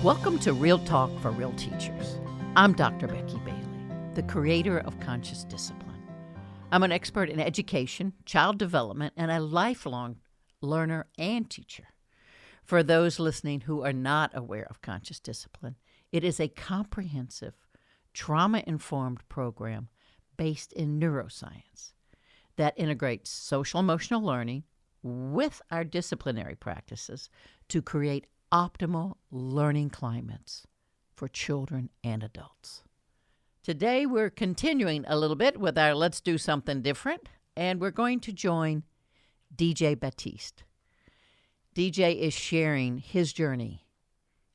Welcome to Real Talk for Real Teachers. I'm Dr. Becky Bailey, the creator of Conscious Discipline. I'm an expert in education, child development, and a lifelong learner and teacher. For those listening who are not aware of Conscious Discipline, it is a comprehensive, trauma-informed program based in neuroscience that integrates social-emotional learning with our disciplinary practices to create optimal learning climates for children and adults. Today, we're continuing a little bit with our Let's Do Something Different, and we're going to join DJ Batiste. DJ is sharing his journey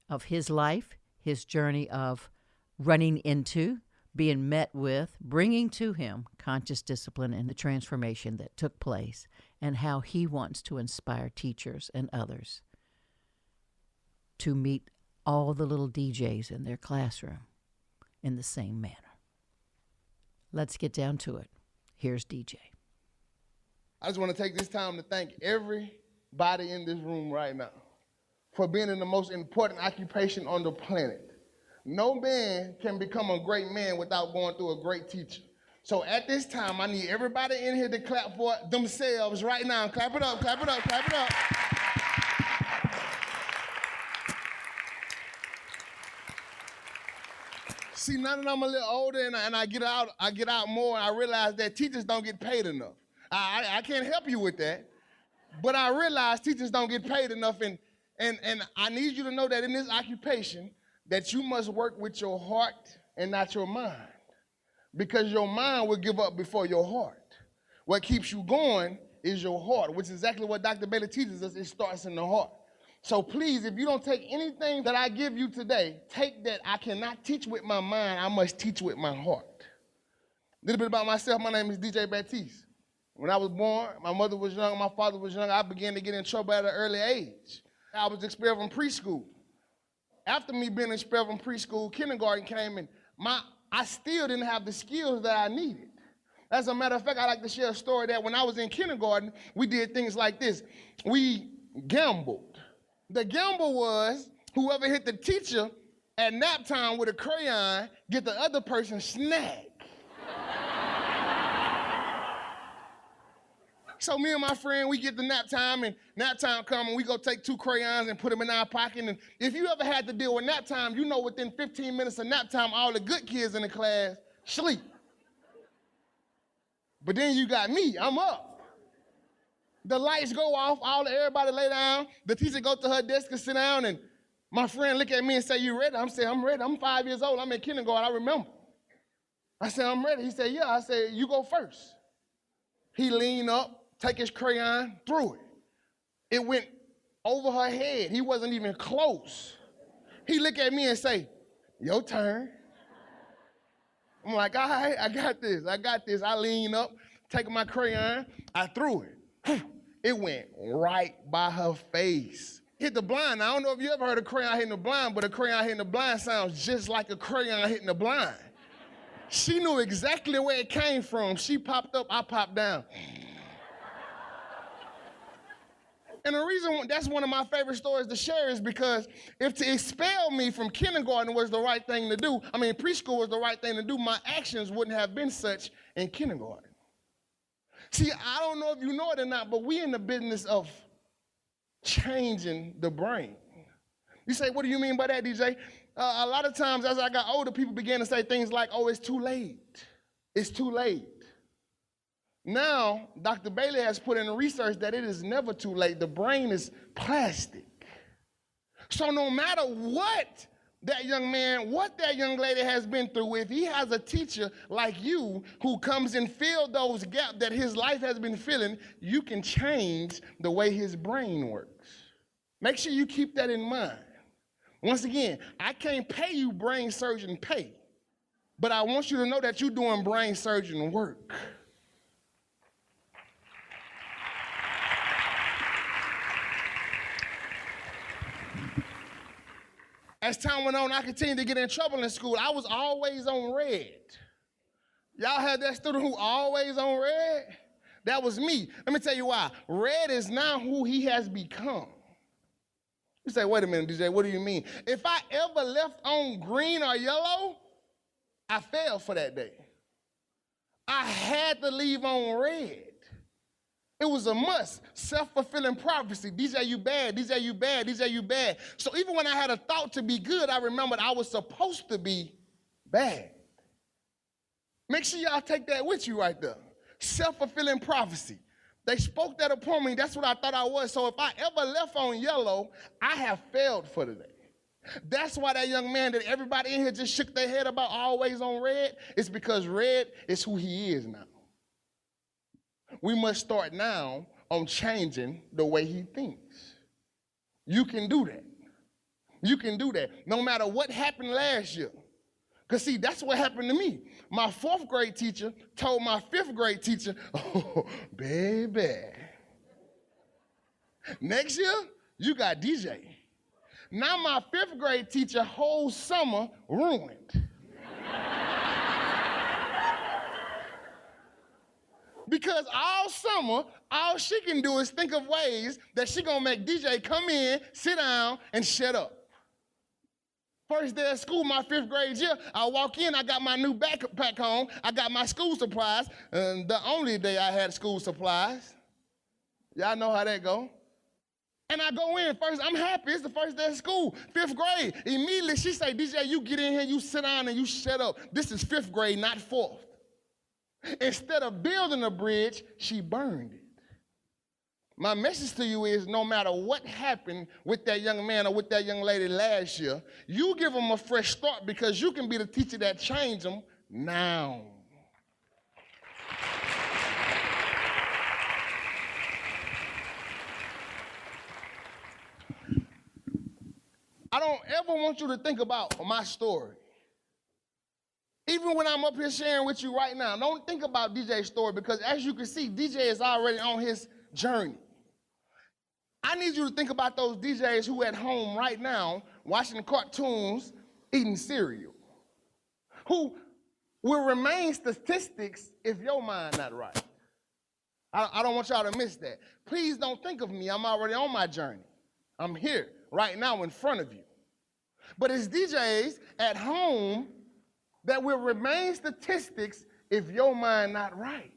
of his life, his journey of running into, being met with, bringing to him conscious discipline and the transformation that took place, and how he wants to inspire teachers and others to meet all the little DJs in their classroom in the same manner. Let's get down to it. Here's DJ. I just want to take this time to thank everybody in this room right now for being in the most important occupation on the planet. No man can become a great man without going through a great teacher. So at this time, I need everybody in here to clap for themselves right now. Clap it up, clap it up, clap it up. See, now that I'm a little older and I get out more, I realize that teachers don't get paid enough. I can't help you with that, but I realize teachers don't get paid enough, and I need you to know that in this occupation, that you must work with your heart and not your mind, because your mind will give up before your heart. What keeps you going is your heart, which is exactly what Dr. Bailey teaches us. It starts in the heart. So please, if you don't take anything that I give you today, take that I cannot teach with my mind, I must teach with my heart. A little bit about myself, my name is DJ Batiste. When I was born, my mother was young, my father was young, I began to get in trouble at an early age. I was expelled from preschool. After me being expelled from preschool, kindergarten came, and I still didn't have the skills that I needed. As a matter of fact, I like to share a story that when I was in kindergarten, we did things like this. We gambled. The gamble was whoever hit the teacher at nap time with a crayon, get the other person snack. So me and my friend, we get the nap time, and nap time come, and we go take 2 crayons and put them in our pocket. And if you ever had to deal with nap time, you know within 15 minutes of nap time, all the good kids in the class sleep. But then you got me, I'm up. The lights go off, everybody lay down, the teacher go to her desk and sit down, and my friend look at me and say, "You ready?" I'm saying, "I'm ready. I'm 5 years old. I'm in kindergarten, I remember." I said, "I'm ready." He said, "Yeah." I said, "You go first." He leaned up, take his crayon, threw it. It went over her head. He wasn't even close. He looked at me and say, "Your turn." I'm like, "All right, I got this. I leaned up, taking my crayon, I threw it. It went right by her face. Hit the blind. I don't know if you ever heard a crayon hitting the blind, but a crayon hitting the blind sounds just like a crayon hitting the blind. She knew exactly where it came from. She popped up, I popped down. And the reason that's one of my favorite stories to share is because if to expel me from kindergarten was the right thing to do, preschool was the right thing to do, my actions wouldn't have been such in kindergarten. See, I don't know if you know it or not, but we in the business of changing the brain. You say, "What do you mean by that, DJ?" A lot of times as I got older, people began to say things like, "Oh, it's too late. It's too late." Now, Dr. Bailey has put in research that it is never too late. The brain is plastic. So no matter what that young man, what that young lady has been through, if he has a teacher like you who comes and fill those gaps that his life has been filling, you can change the way his brain works. Make sure you keep that in mind. Once again, I can't pay you brain surgeon pay, but I want you to know that you're doing brain surgeon work. As time went on, I continued to get in trouble in school. I was always on red. Y'all had that student who always on red? That was me. Let me tell you why. Red is now who he has become. You say, wait a minute, DJ, what do you mean? If I ever left on green or yellow, I failed for that day. I had to leave on red. It was a must. Self-fulfilling prophecy. DJ, you bad. DJ, you bad. DJ, you bad. So even when I had a thought to be good, I remembered I was supposed to be bad. Make sure y'all take that with you right there. Self-fulfilling prophecy. They spoke that upon me. That's what I thought I was. So if I ever left on yellow, I have failed for the day. That's why that young man that everybody in here just shook their head about always on red, it's because red is who he is now. We must start now on changing the way he thinks. You can do that. You can do that. No matter what happened last year. Because see, that's what happened to me. My 4th grade teacher told my 5th grade teacher, oh, baby, next year, you got DJ. Now my 5th grade teacher whole summer ruined. Because all summer, all she can do is think of ways that she gonna make DJ come in, sit down, and shut up. First day of school, my 5th grade year, I walk in, I got my new backpack home, I got my school supplies, and the only day I had school supplies. Y'all know how that go. And I go in first, I'm happy, it's the first day of school, 5th grade. Immediately she say, DJ, you get in here, you sit down and you shut up. This is 5th grade, not 4th. Instead of building a bridge, she burned it. My message to you is no matter what happened with that young man or with that young lady last year, you give them a fresh start because you can be the teacher that changed them now. I don't ever want you to think about my story. Even when I'm up here sharing with you right now, don't think about DJ's story because as you can see, DJ is already on his journey. I need you to think about those DJs who at home right now watching cartoons, eating cereal, who will remain statistics if your mind not right. I don't want y'all to miss that. Please don't think of me. I'm already on my journey. I'm here right now in front of you. But it's DJs at home that will remain statistics if your mind not right.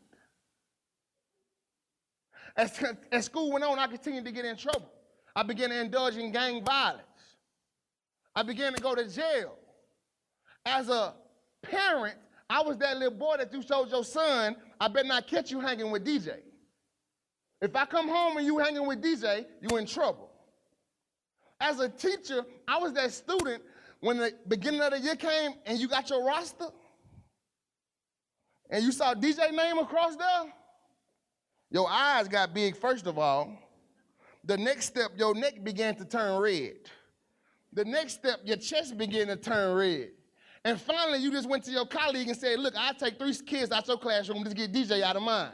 As school went on, I continued to get in trouble. I began to indulge in gang violence. I began to go to jail. As a parent, I was that little boy that you told your son, I better not catch you hanging with DJ. If I come home and you hanging with DJ, you in trouble. As a teacher, I was that student when the beginning of the year came and you got your roster and you saw DJ name across there, your eyes got big first of all. The next step, your neck began to turn red. The next step, your chest began to turn red. And finally, you just went to your colleague and said, look, I'll take 3 kids out your classroom to get DJ out of mine.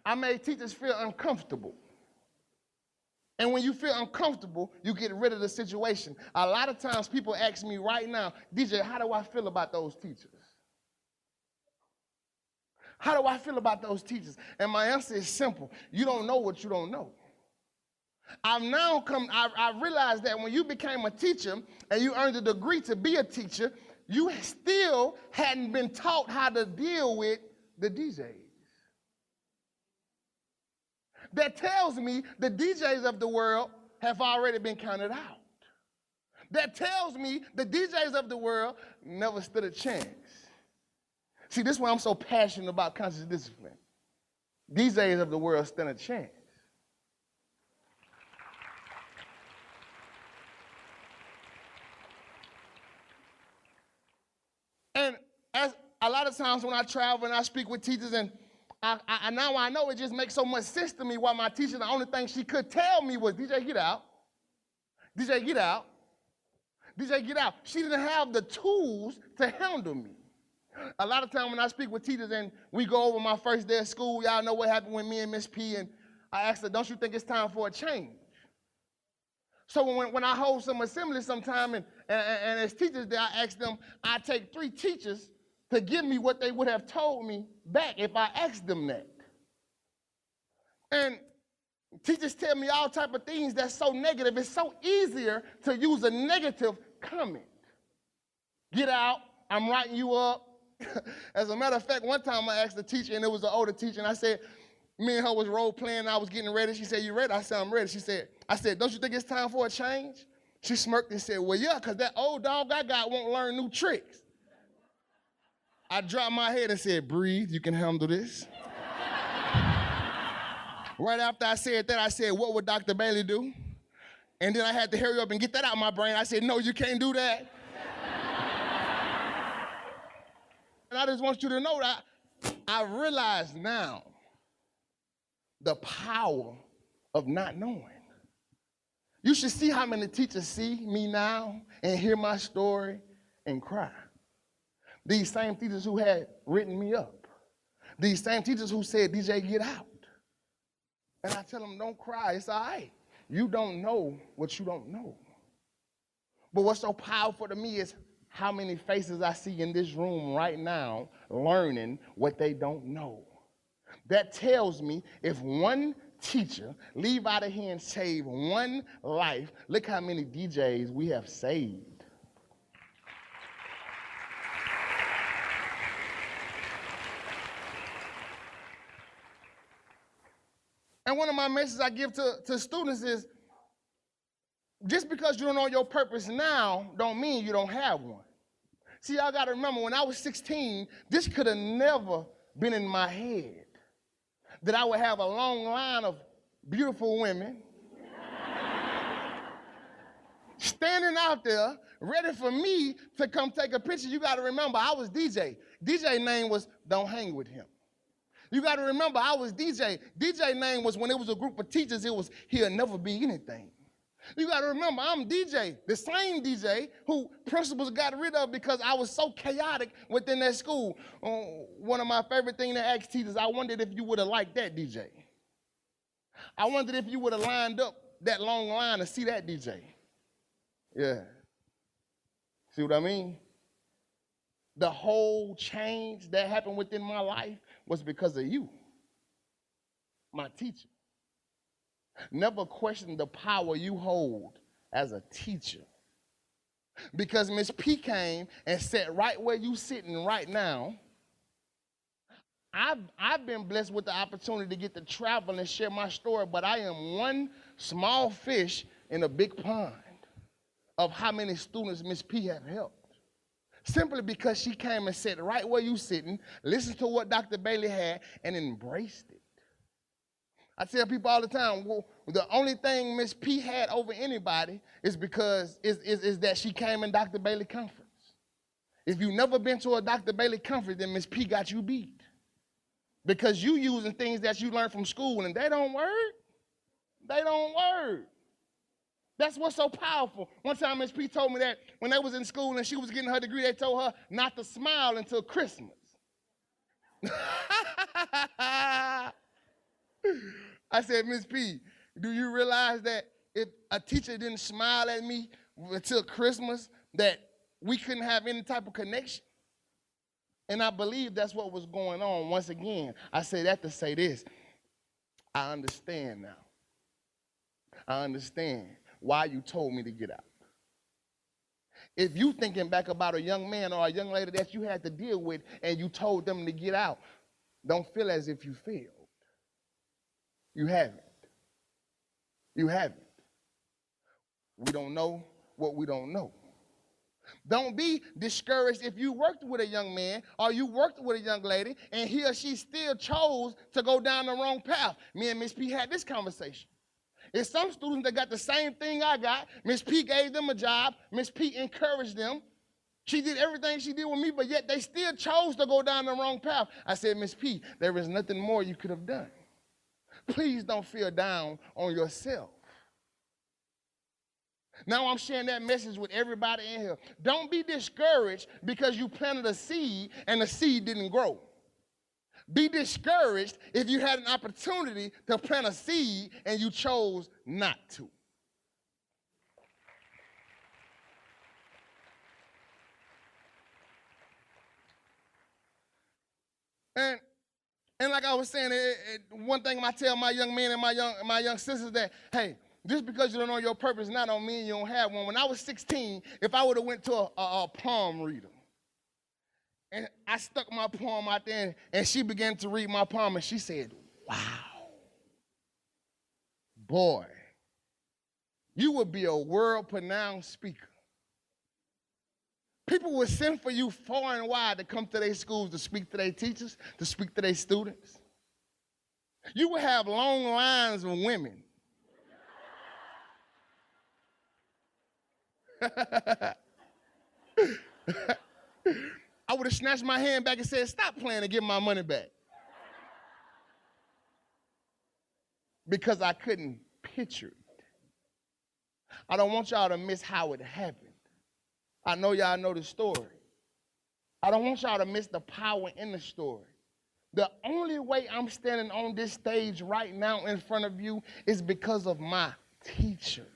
I made teachers feel uncomfortable. And when you feel uncomfortable, you get rid of the situation. A lot of times people ask me right now, DJ, how do I feel about those teachers? How do I feel about those teachers? And my answer is simple. You don't know what you don't know. I realized that when you became a teacher and you earned a degree to be a teacher, you still hadn't been taught how to deal with the DJs. That tells me the DJs of the world have already been counted out. That tells me the DJs of the world never stood a chance. See, this is why I'm so passionate about conscious discipline. DJs of the world stand a chance. And as a lot of times when I travel and I speak with teachers and now I know it just makes so much sense to me why my teacher, the only thing she could tell me was, DJ, get out. DJ, get out. DJ, get out. She didn't have the tools to handle me. A lot of times when I speak with teachers and we go over my first day of school, y'all know what happened with me and Miss P, and I asked her, don't you think it's time for a change? So when I hold some assembly sometime and as teachers there, I ask them, I take 3 teachers to give me what they would have told me back if I asked them that. And Teachers tell me all type of things that's so negative. It's so easier to use a negative comment. Get out, I'm writing you up. As a matter of fact, one time I asked the teacher, and it was an older teacher, and I said, me and her was role playing, and I was getting ready. She said, you ready? I said, I'm ready. I said, don't you think it's time for a change? She smirked and said, well, yeah, because that old dog I got won't learn new tricks. I dropped my head and said, breathe, you can handle this. Right after I said that, I said, what would Dr. Bailey do? And then I had to hurry up and get that out of my brain. I said, no, you can't do that. And I just want you to know that I realize now the power of not knowing. You should see how many teachers see me now and hear my story and cry. These same teachers who had written me up. These same teachers who said, DJ, get out. And I tell them, don't cry, it's all right. You don't know what you don't know. But what's so powerful to me is how many faces I see in this room right now learning what they don't know. That tells me if one teacher leave out of here and save one life, look how many DJs we have saved. And one of my messages I give to students is, just because you don't know your purpose now don't mean you don't have one. See, y'all got to remember, when I was 16, this could have never been in my head that I would have a long line of beautiful women standing out there ready for me to come take a picture. You got to remember, I was DJ. DJ name was Don't Hang With Him. You got to remember, I was DJ. DJ name was, when it was a group of teachers, it was He'll Never Be Anything. You got to remember, I'm DJ, the same DJ who principals got rid of because I was so chaotic within that school. One of my favorite things to ask teachers, I wondered if you would have liked that DJ. I wondered if you would have lined up that long line to see that DJ. Yeah. See what I mean? The whole change that happened within my life was because of you, my teacher. Never question the power you hold as a teacher. Because Miss P came and sat right where you sitting right now. I've been blessed with the opportunity to get to travel and share my story, but I am one small fish in a big pond of how many students Miss P have helped. Simply because she came and sat right where you sitting, listened to what Dr. Bailey had, and embraced it. I tell people all the time, well, the only thing Miss P had over anybody is because is that she came in Dr. Bailey conference. If you've never been to a Dr. Bailey conference, then Miss P got you beat. Because you using things that you learned from school and they don't work. They don't work. That's what's so powerful. One time Miss P told me that when they was in school and she was getting her degree, they told her not to smile until Christmas. I said, Miss P, do you realize that if a teacher didn't smile at me until Christmas, that we couldn't have any type of connection? And I believe that's what was going on. Once again, I say that to say this. I understand now. I understand why you told me to get out. If you thinking back about a young man or a young lady that you had to deal with and you told them to get out, don't feel as if you failed. You haven't. You haven't. We don't know what we don't know. Don't be discouraged if you worked with a young man or you worked with a young lady and he or she still chose to go down the wrong path. Me and Miss P had this conversation. It's some students that got the same thing I got. Miss P gave them a job. Miss P encouraged them. She did everything she did with me, but yet they still chose to go down the wrong path. I said, Miss P, there is nothing more you could have done. Please don't feel down on yourself. Now I'm sharing that message with everybody in here. Don't be discouraged because you planted a seed and the seed didn't grow. Be discouraged if you had an opportunity to plant a seed and you chose not to. And And like I was saying, one thing I tell my young men and my young sisters that, hey, just because you don't know your purpose now don't mean you don't have one. When I was 16, if I would have went to a palm reader, and I stuck my palm out there, and she began to read my palm, and she said, wow, boy, you would be a world-renowned speaker. People would send for you far and wide to come to their schools to speak to their teachers, to speak to their students. You would have long lines of women. I would have snatched my hand back and said, stop playing and give my money back. Because I couldn't picture it. I don't want y'all to miss how it happened. I know y'all know the story. I don't want y'all to miss the power in the story. The only way I'm standing on this stage right now in front of you is because of my teacher.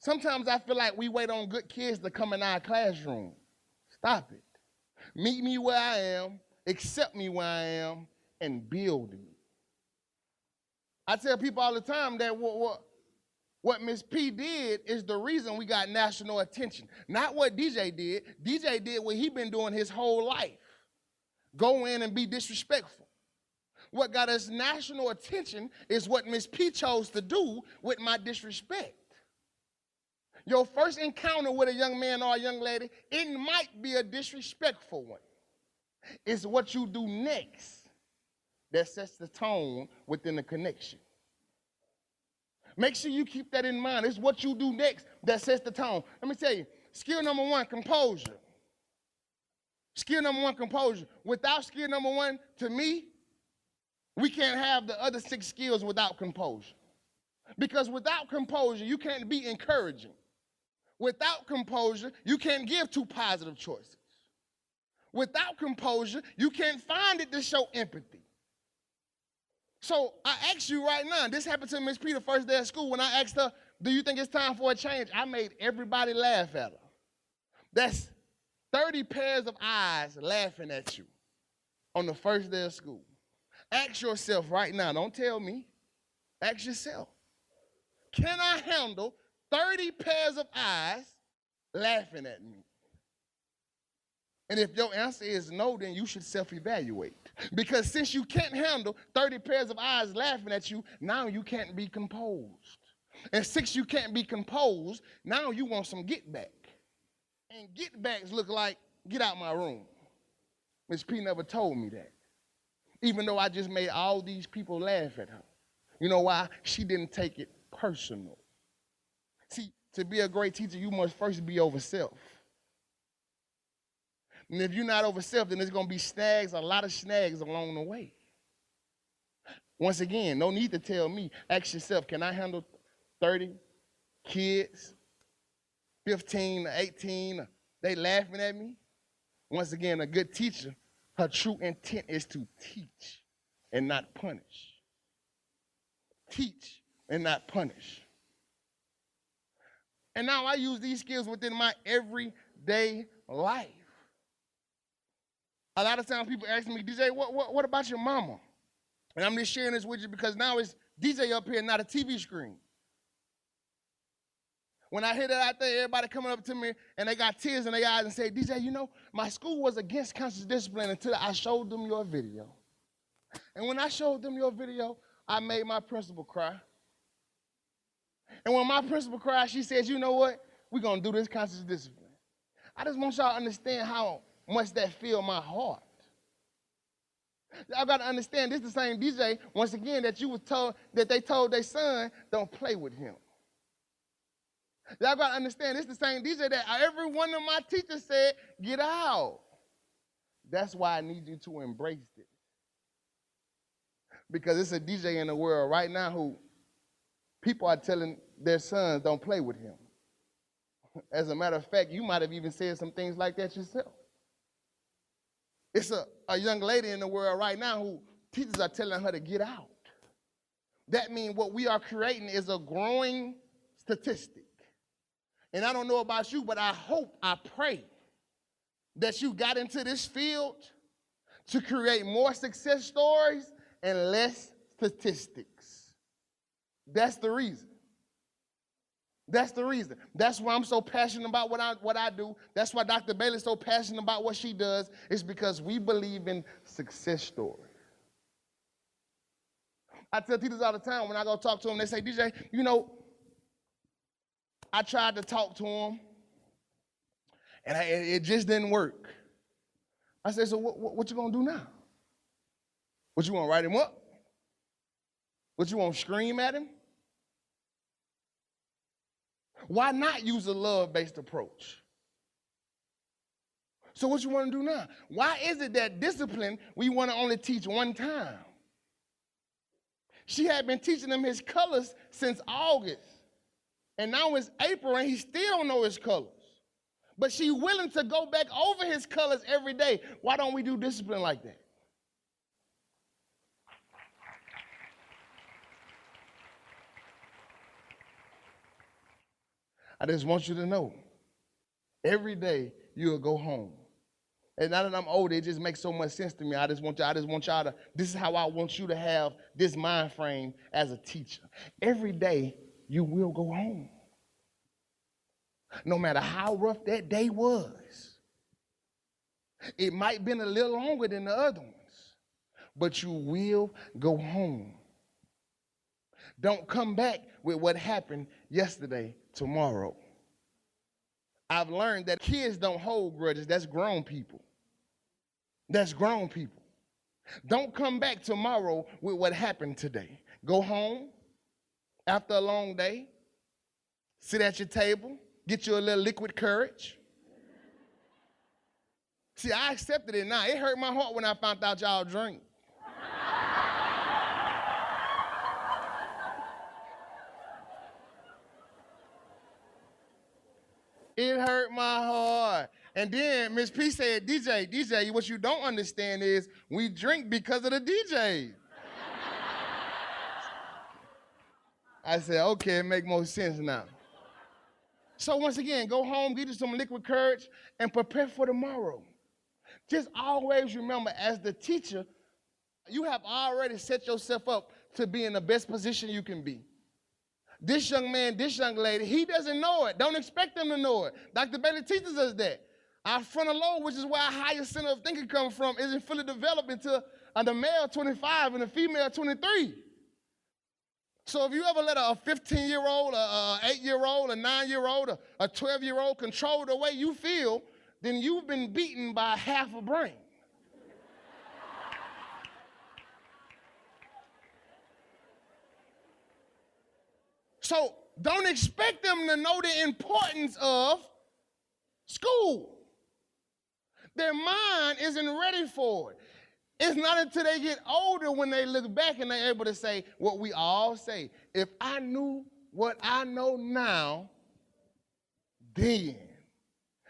Sometimes I feel like we wait on good kids to come in our classroom. Stop it. Meet me where I am, accept me where I am, and build me. I tell people all the time that what Miss P did is the reason we got national attention. Not what DJ did. DJ did what he been doing his whole life. Go in and be disrespectful. What got us national attention is what Miss P chose to do with my disrespect. Your first encounter with a young man or a young lady, it might be a disrespectful one. It's what you do next that sets the tone within the connection. Make sure you keep that in mind. It's what you do next that sets the tone. Let me tell you, skill number one, composure. Skill number one, composure. Without skill number one, to me, we can't have the other 6 skills without composure. Because without composure, you can't be encouraging. Without composure, you can't give 2 positive choices. Without composure, you can't find it to show empathy. So I ask you right now, this happened to Miss P the first day of school. When I asked her, do you think it's time for a change? I made everybody laugh at her. That's 30 pairs of eyes laughing at you on the first day of school. Ask yourself right now, don't tell me, ask yourself, can I handle 30 pairs of eyes laughing at me? And if your answer is no, then you should self-evaluate. Because since you can't handle 30 pairs of eyes laughing at you, now you can't be composed. And since you can't be composed, now you want some get back. And get backs look like, get out my room. Miss P never told me that. Even though I just made all these people laugh at her. You know why? She didn't take it personal. See, to be a great teacher, you must first be over self. And if you're not over self, then there's going to be snags, a lot of snags along the way. Once again, no need to tell me. Ask yourself, can I handle 30 kids, 15 or 18? They laughing at me? Once again, a good teacher, her true intent is to teach and not punish. Teach and not punish. And now I use these skills within my everyday life. A lot of times people ask me, DJ, what about your mama? And I'm just sharing this with you because now it's DJ up here, not a TV screen. When I hear that out there, everybody coming up to me and they got tears in their eyes and say, DJ, you know, my school was against conscious discipline until I showed them your video. And when I showed them your video, I made my principal cry. And when my principal cried, she says, you know what? We're going to do this conscious discipline. I just want y'all to understand how much that filled my heart. Y'all got to understand, this is the same DJ, once again, that you was told, that they told their son, don't play with him. Y'all got to understand, this is the same DJ that every one of my teachers said, get out. That's why I need you to embrace it. Because it's a DJ in the world right now who people are telling their sons, don't play with him. As a matter of fact, you might have even said some things like that yourself. It's a young lady in the world right now who teachers are telling her to get out. That means what we are creating is a growing statistic. And I don't know about you, but I hope, I pray that you got into this field to create more success stories and less statistics. That's the reason. That's the reason. That's why I'm so passionate about what I do. That's why Dr. Bailey is so passionate about what she does. It's because we believe in success stories. I tell teachers all the time when I go talk to them, they say, DJ, I tried to talk to him, and it just didn't work. I said, so what you gonna do now? What, you wanna write him up? What, you wanna scream at him? Why not use a love-based approach? So what you wanna do now? Why is it that discipline we wanna only teach one time? She had been teaching him his colors since August. And now it's April and he still don't know his colors. But she's willing to go back over his colors every day. Why don't we do discipline like that? I just want you to know, every day you'll go home. And now that I'm older, it just makes so much sense to me. I just want y'all to, this is how I want you to have this mind frame as a teacher. Every day you will go home. No matter how rough that day was. It might have been a little longer than the other ones, but you will go home. Don't come back with what happened yesterday tomorrow. I've learned that kids don't hold grudges. That's grown people. That's grown people. Don't come back tomorrow with what happened today. Go home after a long day, sit at your table, get you a little liquid courage. See, I accepted it now. It hurt my heart when I found out y'all drink. It hurt my heart. And then Miss P said, DJ, what you don't understand is we drink because of the DJ. I said, okay, it make more sense now. So once again, go home, get you some liquid courage, and prepare for tomorrow. Just always remember, as the teacher, you have already set yourself up to be in the best position you can be. This young man, this young lady, he doesn't know it. Don't expect them to know it. Dr. Bailey teaches us that. Our frontal lobe, which is where our higher center of thinking comes from, isn't fully developed until the male 25 and the female 23. So if you ever let a 15-year-old, a 8-year-old, a 9-year-old, a 12-year-old control the way you feel, then you've been beaten by half a brain. So don't expect them to know the importance of school. Their mind isn't ready for it. It's not until they get older when they look back and they're able to say what we all say. If I knew what I know now, then.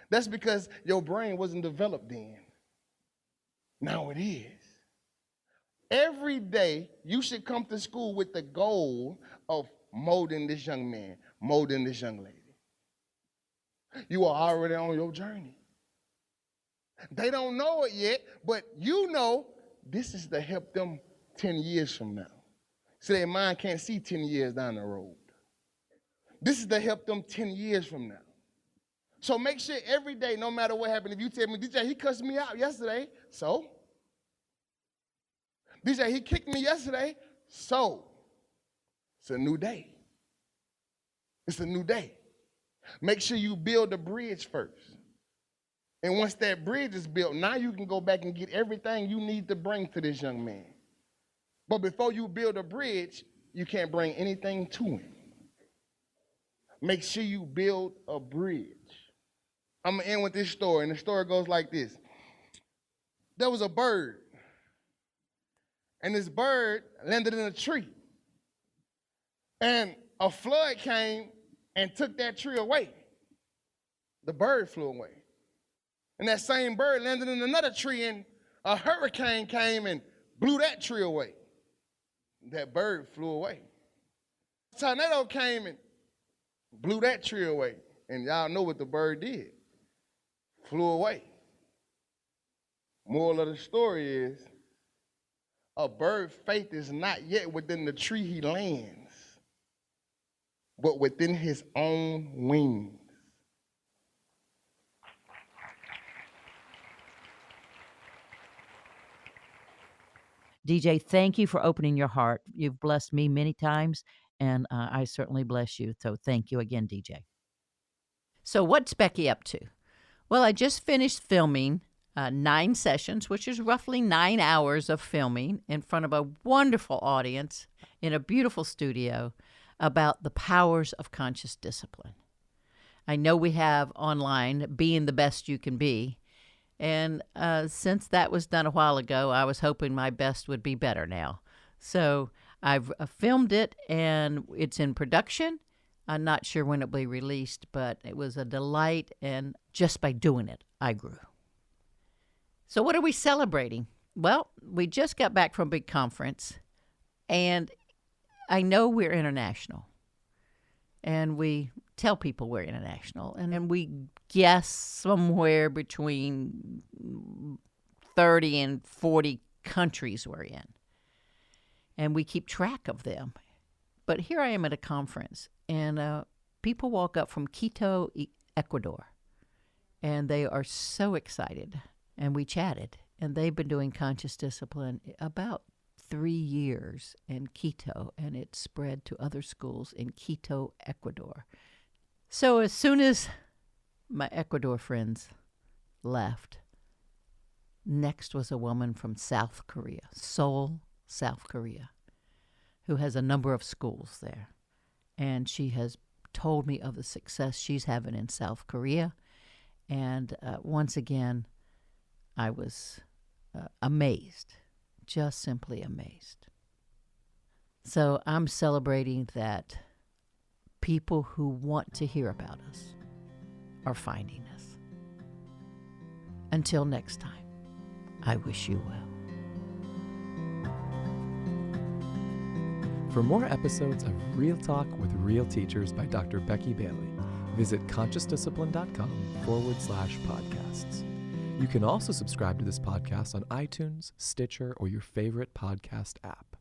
That's because your brain wasn't developed then. Now it is. Every day you should come to school with the goal of molding this young man, molding this young lady. You are already on your journey. They don't know it yet, but you know this is to help them 10 years from now. So their mind can't see 10 years down the road. This is to help them 10 years from now. So make sure every day, no matter what happened, if you tell me, DJ, he cussed me out yesterday, so? DJ, he kicked me yesterday, so? It's a new day. It's a new day. Make sure you build a bridge first. And once that bridge is built, now you can go back and get everything you need to bring to this young man. But before you build a bridge, you can't bring anything to him. Make sure you build a bridge. I'm going to end with this story, and the story goes like this. There was a bird, and this bird landed in a tree. And a flood came and took that tree away. The bird flew away. And that same bird landed in another tree, and a hurricane came and blew that tree away. That bird flew away. A tornado came and blew that tree away. And y'all know what the bird did. Flew away. Moral of the story is, a bird's faith is not yet within the tree he lands, but within his own wings. DJ, thank you for opening your heart. You've blessed me many times, and I certainly bless you. So thank you again, DJ. So what's Becky up to? Well, I just finished filming 9 sessions, which is roughly 9 hours of filming in front of a wonderful audience in a beautiful studio about the powers of conscious discipline. I know we have online Being the Best You Can Be, and since that was done a while ago, I was hoping my best would be better now. So I've filmed it, and it's in production. I'm not sure when it'll be released, but it was a delight, and just by doing it, I grew. So what are we celebrating? Well, we just got back from a big conference, and I know we're international, and we tell people we're international, and then we guess somewhere between 30 and 40 countries we're in, and we keep track of them. But here I am at a conference, and people walk up from Quito, Ecuador, and they are so excited, and we chatted, and they've been doing conscious discipline about 3 years in Quito, and it spread to other schools in Quito, Ecuador. So as soon as my Ecuador friends left, next was a woman from South Korea, Seoul, South Korea, who has a number of schools there. And she has told me of the success she's having in South Korea. And once again, I was amazed, just simply amazed. So I'm celebrating that people who want to hear about us are finding us. Until next time, I wish you well. For more episodes of Real Talk with Real Teachers by Dr. Becky Bailey, visit consciousdiscipline.com/podcasts. You can also subscribe to this podcast on iTunes, Stitcher, or your favorite podcast app.